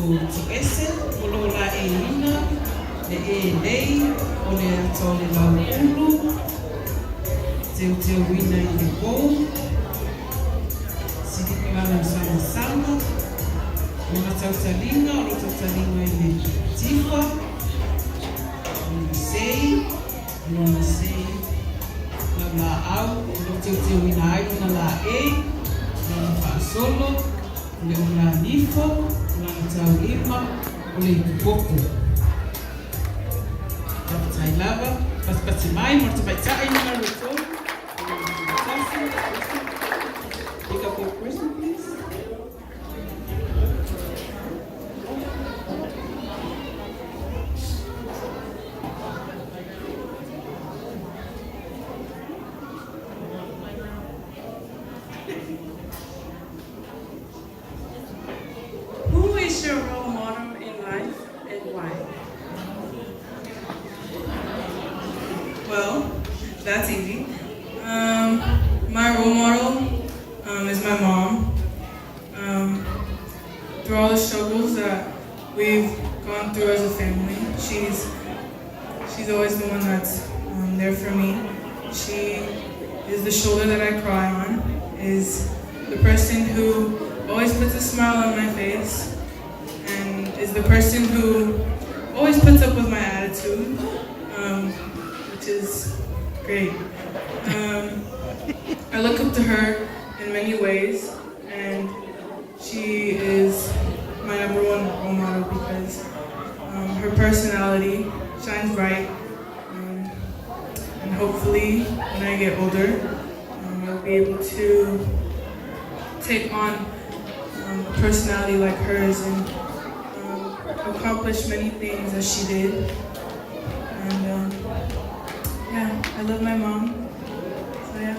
tu ese, o lo la e ina, le e nei, o le ato le lau ulu, te wina i le kou, siki pilana sama sama, o na tautalinga, o na tautalinga i le tifa, o na sei, o na sei, la au, o te wina ai, o na la e, o na whaasolo, o le una nifo, o na tau lima, o le ikupoko. Tai lava, pasi mai, mo te paitai na roto. Pick up your person, please. Who is your role model in life and why? Well, that's easy. My role model is my mom. Through all the struggles that we've gone through as a family, she's always the one that's there for me. She is the shoulder that I cry on, is the person who always puts a smile on my face, and is the person who always puts up with my attitude, which is great. I look up to her in many ways, and she is my number one role model because her personality shines bright, and hopefully when I get older, I'll be able to take on a personality like hers and accomplish many things as she did. And yeah, I love my mom. So yeah.